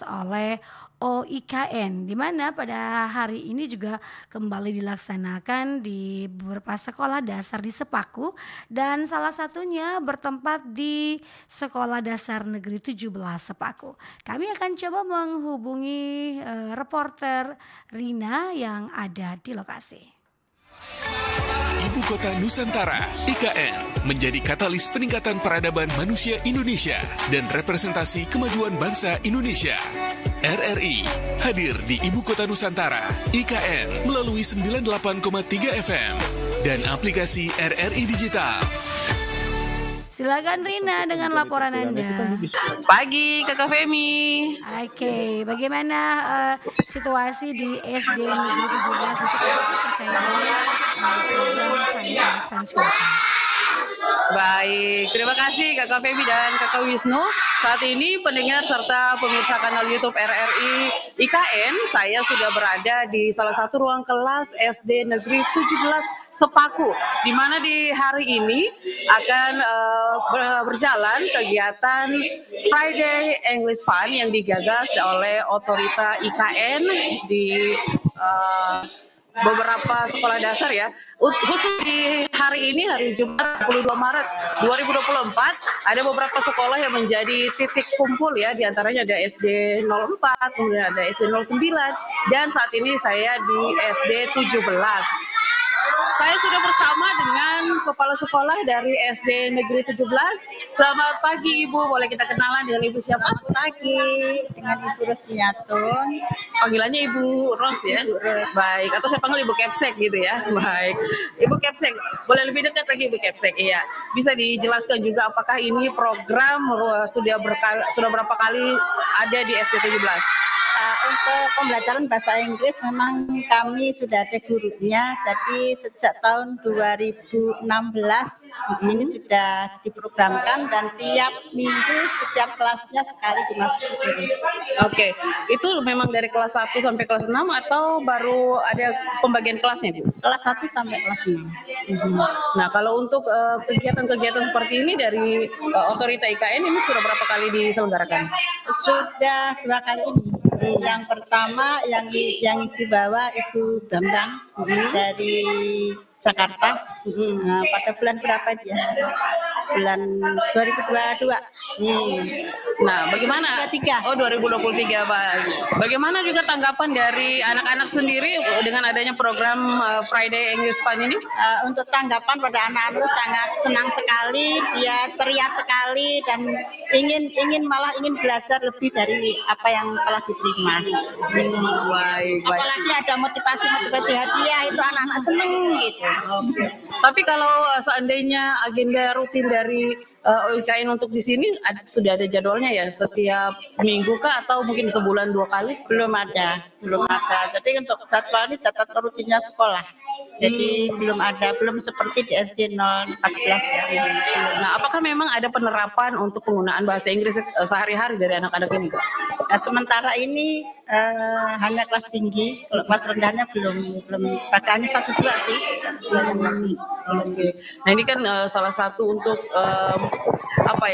oleh OIKN, di mana pada hari ini juga kembali dilaksanakan di beberapa sekolah dasar di Sepaku dan salah satunya bertempat di Sekolah Dasar Negeri 17 Sepaku. Kami akan coba menghubungi reporter Rina yang ada di lokasi. Ibu Kota Nusantara, IKN, menjadi katalis peningkatan peradaban manusia Indonesia dan representasi kemajuan bangsa Indonesia. RRI hadir di Ibu Kota Nusantara, IKN, melalui 98,3 FM dan aplikasi RRI Digital. Silakan Rina dengan laporan Anda. Pagi Kakak Femi. Oke, bagaimana situasi di SD Negeri 17 di Sepaku terkait dengan program Friday English Fun? Silakan. Baik, terima kasih Kakak Femi dan Kakak Wisnu. Saat ini pendengar serta pemirsa kanal YouTube RRI IKN, saya sudah berada di salah satu ruang kelas SD Negeri 17 Sepaku, di mana di hari ini akan berjalan kegiatan Friday English Fun yang digagas oleh otorita IKN di beberapa sekolah dasar ya. Khusus di hari ini, hari Jumat 22 Maret 2024, ada beberapa sekolah yang menjadi titik kumpul ya, diantaranya ada SD 04, kemudian ada SD 09, dan saat ini saya di SD 17. Saya sudah bersama dengan kepala sekolah dari SD Negeri 17. Selamat pagi Ibu, boleh kita kenalan dengan Ibu siapa? Selamat pagi, dengan Ibu Rosmiatun. Panggilannya Ibu Ros ya? Ibu Ros. Baik, atau saya panggil Ibu Kepsek gitu ya? Baik, Ibu Kepsek, boleh lebih dekat lagi Ibu Kepsek? Iya, bisa dijelaskan juga apakah ini program sudah berapa kali ada di SD 17? Untuk pembelajaran bahasa Inggris memang kami sudah ada gurunya, jadi sejak tahun 2016 ini sudah diprogramkan dan tiap minggu setiap kelasnya sekali dimasuki guru. Oke, itu memang dari kelas 1 sampai kelas 6 atau baru ada pembagian kelasnya Bu? Kelas 1 sampai kelas 6. Nah, kalau untuk kegiatan-kegiatan seperti ini dari otorita IKN ini sudah berapa kali diselenggarakan? Sudah 2 kali ini. Yang pertama yang dibawa Ibu Bambang dari Jakarta. Pada bulan berapa dia? Bulan 2022. Nah, bagaimana? 2023. Oh, 2023, Pak. Bagaimana juga tanggapan dari anak-anak sendiri dengan adanya program Friday English Fun ini? Untuk tanggapan pada anak-anak sangat senang sekali, dia ceria sekali dan ingin belajar lebih dari apa yang telah diterima. Baik. Apalagi ada motivasi hadiah, itu anak-anak seneng gitu. Tapi kalau seandainya agenda rutin dari OIKN untuk di sini sudah ada jadwalnya ya, setiap minggu kah atau mungkin sebulan 2 kali? Belum ada. Jadi untuk jadwal ini jadwal rutinnya sekolah. Jadi belum seperti di SD 014 ya. Nah, apakah memang ada penerapan untuk penggunaan bahasa Inggris sehari-hari dari anak-anak ini? Nah, sementara ini hanya kelas tinggi, kalau kelas rendahnya belum pakaiannya 1-2 sih. Masih. Oke. Nah, ini kan salah satu untuk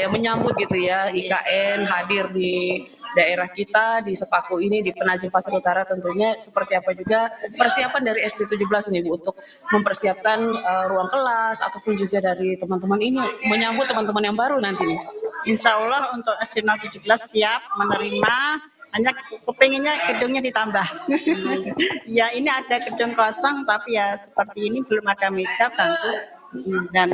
menyambut gitu ya, IKN hadir di daerah kita di Sepaku ini, di Penajam Pasar Utara. Tentunya seperti apa juga persiapan dari SD 17 ini Bu untuk mempersiapkan ruang kelas ataupun juga dari teman-teman ini menyambut teman-teman yang baru nanti nih. Insya Allah untuk SD 17 siap menerima, hanya kepinginnya gedungnya ditambah. Ya ini ada gedung kosong tapi ya seperti ini belum ada meja, bangku dan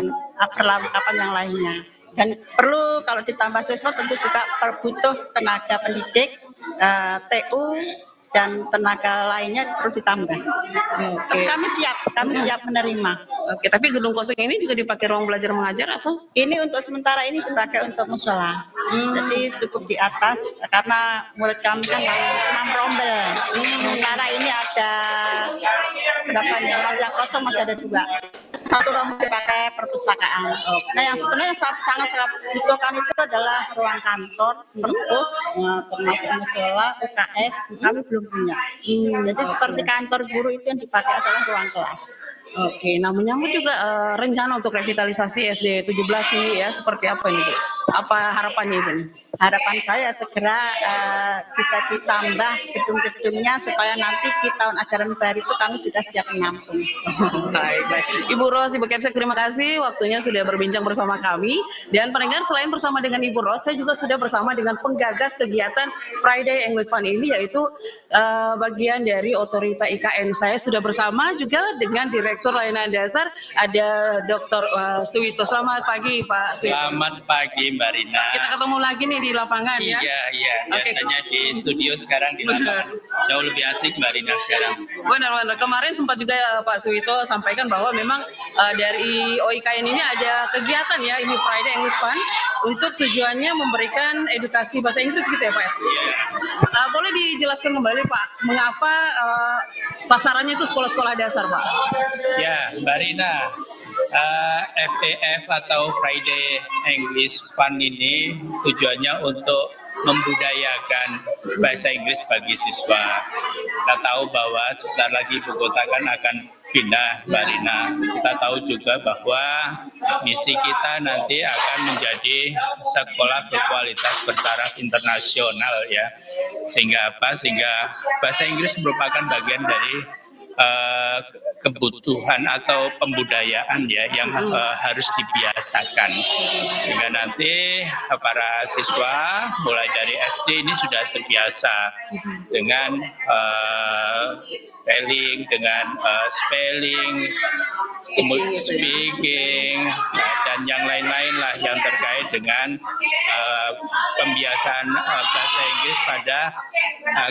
perlengkapan yang lainnya. Dan perlu kalau ditambah siswa tentu juga butuh tenaga pendidik, TU dan tenaga lainnya perlu ditambah. Oke. Kami siap menerima. Oke, tapi gedung kosong ini juga dipakai ruang belajar mengajar atau? Ini untuk sementara ini dipakai untuk musola. Jadi cukup di atas karena murid kami kan 6 rombel. Sementara ini ada berapa nih? Yang kosong masih ada 2. Satu rombel dipakai perpustakaan. Nah, yang sebenarnya sangat butuhkan itu adalah ruang kantor, perpus, termasuk musola, UKS, kami belum punya. Jadi seperti kantor guru itu yang dipakai adalah ruang kelas. Oke, nah menyambut juga rencana untuk revitalisasi SD 17 ini ya, seperti apa ini Bu? Apa harapannya Ibu nih? Harapan saya segera bisa ditambah gedung-gedungnya supaya nanti di tahun ajaran baru itu kami sudah siap menampung. Baik, baik. Ibu Ros, Ibu Kepsek, terima kasih waktunya sudah berbincang bersama kami. Dan pendengar, selain bersama dengan Ibu Ros, saya juga sudah bersama dengan penggagas kegiatan Friday English Fun ini, yaitu bagian dari Otorita IKN. Saya sudah bersama juga dengan Direktur Layanan Dasar, ada Dr. Suwito. Selamat pagi, Pak Suwito. Selamat pagi, Mbak Rina. Kita ketemu lagi nih di lapangan ya. Iya. Oke. Biasanya di studio, sekarang di lapangan. Jauh lebih asik, Mbak Rina, sekarang. Benar. Kemarin sempat juga Pak Suwito sampaikan bahwa memang dari OIKN ini ada kegiatan ya, ini Friday English Fun, untuk tujuannya memberikan edukasi bahasa Inggris gitu ya Pak ya? Iya. Boleh dijelaskan kembali Pak, mengapa sasarannya itu sekolah-sekolah dasar Pak? Ya, Mbak Rina. FEF atau Friday English Fun ini tujuannya untuk membudayakan bahasa Inggris bagi siswa. Kita tahu bahwa sebentar lagi ibu kota kan akan pindah, Mbak Rina. Kita tahu juga bahwa misi kita nanti akan menjadi sekolah berkualitas bertaraf internasional ya. Sehingga apa? Sehingga bahasa Inggris merupakan bagian dari kebutuhan atau pembudayaan ya yang harus dibiasakan, sehingga nanti para siswa mulai dari SD ini sudah terbiasa dengan spelling, dengan kemudian speaking, dan yang lain-lain lah yang terkait dengan pembiasaan bahasa Inggris pada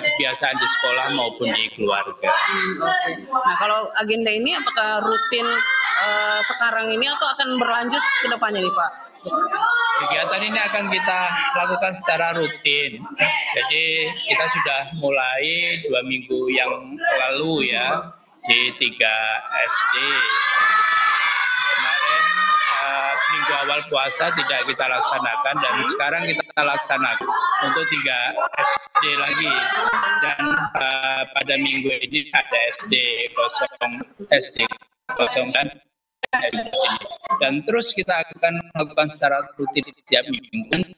kebiasaan di sekolah maupun di keluarga. Nah, kalau agenda ini apakah rutin sekarang ini atau akan berlanjut ke depannya nih Pak? Kegiatan ini akan kita lakukan secara rutin. Jadi kita sudah mulai 2 minggu yang lalu ya di 3 SD. Kemarin minggu awal puasa tidak kita laksanakan dan sekarang kita laksanakan untuk 3 SD lagi. Dan pada minggu ini ada SD 0 dan terus kita akan melakukan secara rutin setiap minggu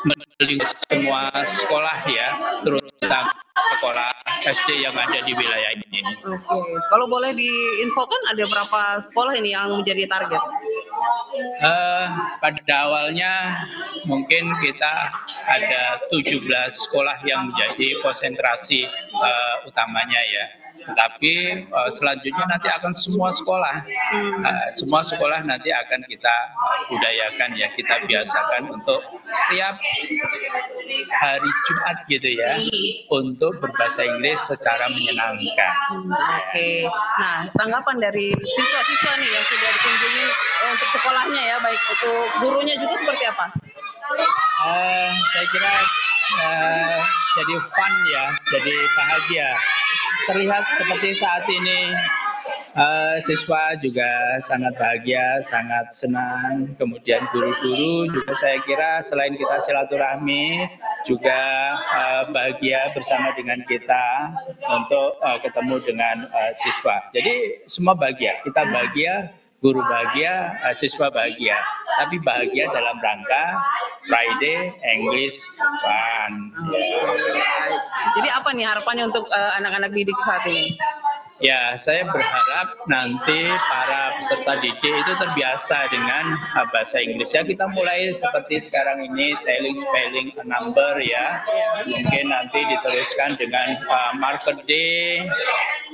mengelilingi semua sekolah ya, terutama sekolah SD yang ada di wilayah ini. Oke. Kalau boleh diinfokan ada berapa sekolah ini yang menjadi target? Pada awalnya mungkin kita ada 17 sekolah yang menjadi konsentrasi utamanya ya. Tetapi selanjutnya nanti akan semua sekolah, semua sekolah nanti akan kita budayakan ya, kita biasakan untuk setiap hari Jumat gitu ya, untuk berbahasa Inggris secara menyenangkan. Oke. Nah, tanggapan dari siswa-siswa nih yang sudah dikunjungi untuk sekolahnya ya, baik itu gurunya juga seperti apa? Saya kira jadi fun ya, jadi bahagia. Terlihat seperti saat ini siswa juga sangat bahagia, sangat senang. Kemudian guru-guru juga saya kira selain kita silaturahmi juga bahagia bersama dengan kita untuk ketemu dengan siswa. Jadi semua bahagia, kita bahagia, guru bahagia, siswa bahagia. Tapi bahagia dalam rangka Friday English Fun. Jadi apa nih harapannya untuk anak-anak didik saat ini? Ya, saya berharap nanti para peserta didik itu terbiasa dengan bahasa Inggris. Ya, kita mulai seperti sekarang ini, telling, spelling, number ya. Mungkin nanti diteruskan dengan marker day,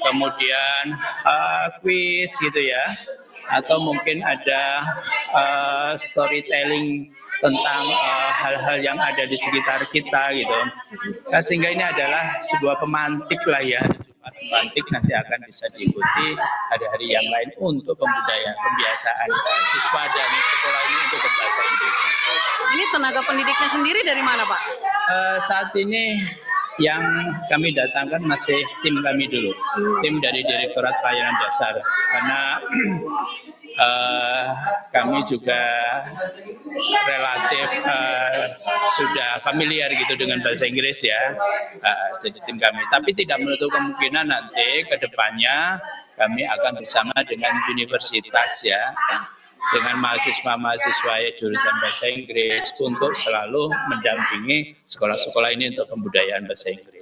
kemudian quiz gitu ya. Atau mungkin ada storytelling tentang hal-hal yang ada di sekitar kita gitu. Nah, sehingga ini adalah sebuah pemantik lah ya. Pemantik nanti akan bisa diikuti hari-hari yang lain untuk pembiasaan siswa dan sekolah ini untuk berbahasa Inggris. Ini tenaga pendidiknya sendiri dari mana Pak? Saat ini yang kami datangkan masih tim kami dulu, tim dari Direktorat Pelayanan Dasar, karena kami juga relatif sudah familiar gitu dengan bahasa Inggris ya, jadi tim kami. Tapi tidak menutup kemungkinan nanti ke depannya kami akan bersama dengan universitas ya, dengan mahasiswa-mahasiswa jurusan bahasa Inggris untuk selalu mendampingi sekolah-sekolah ini untuk pembudayaan bahasa Inggris.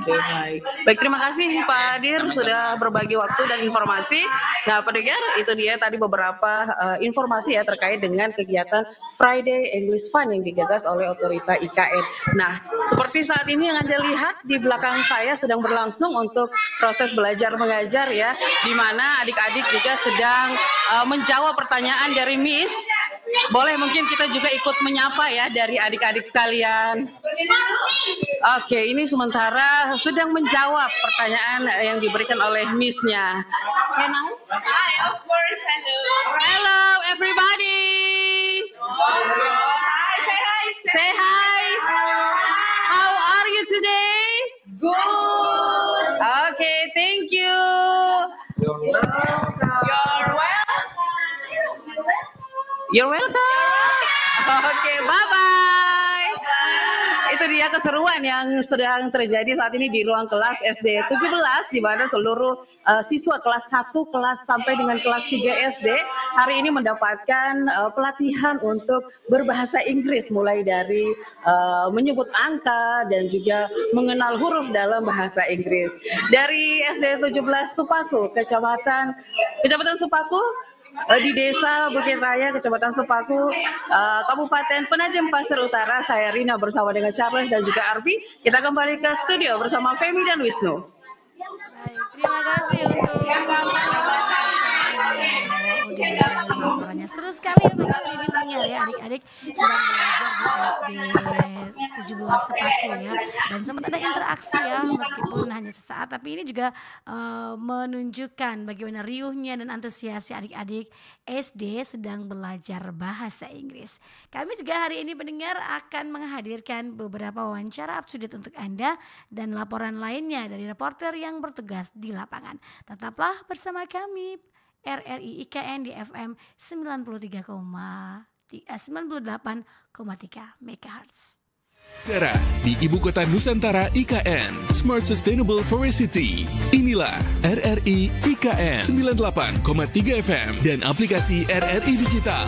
Oke, baik. Baik, terima kasih Pak Dir sudah berbagi waktu dan informasi. Nah, pendengar, itu dia tadi beberapa informasi ya terkait dengan kegiatan Friday English Fun yang digagas oleh Otorita IKN. Nah, seperti saat ini yang Anda lihat di belakang saya sedang berlangsung untuk proses belajar mengajar ya, di mana adik-adik juga sedang menjawab pertanyaan dari Miss. Boleh mungkin kita juga ikut menyapa ya dari adik-adik sekalian. Oke, ini sementara sedang menjawab pertanyaan yang diberikan oleh Miss-nya. Hi, of course, hello. Hello everybody. Hi, say hi. Say hi. How are you today? Good. Okay, thank you. You're well. You're welcome. Oke, bye-bye. Itu dia keseruan yang sedang terjadi saat ini di ruang kelas SD 17, di mana seluruh siswa kelas 1, kelas sampai dengan kelas 3 SD hari ini mendapatkan pelatihan untuk berbahasa Inggris, mulai dari menyebut angka dan juga mengenal huruf dalam bahasa Inggris. Dari SD 17 Supaku, Kecamatan Supaku, di Desa Bukit Raya, Kecamatan Sepaku, Kabupaten Penajam Pasir Utara. Saya Rina bersama dengan Charles dan juga Arfi. Kita kembali ke studio bersama Femi dan Wisnu. Baik, terima kasih untuk laporannya. Seru sekali ya Bang Yudi mendengar ya, adik-adik sedang belajar di SD 17 Sepaku ya, dan sempat ada interaksi ya, meskipun hanya sesaat, tapi ini juga menunjukkan bagaimana riuhnya dan antusiasnya adik-adik SD sedang belajar bahasa Inggris. Kami juga hari ini pendengar akan menghadirkan beberapa wawancara up to date untuk Anda dan laporan lainnya dari reporter yang bertugas di lapangan. Tetaplah bersama kami RRI IKN di FM 98,3 MHz. Di Ibu Kota Nusantara IKN, Smart Sustainable Forest City. Inilah RRI IKN 98,3 FM dan aplikasi RRI Digital.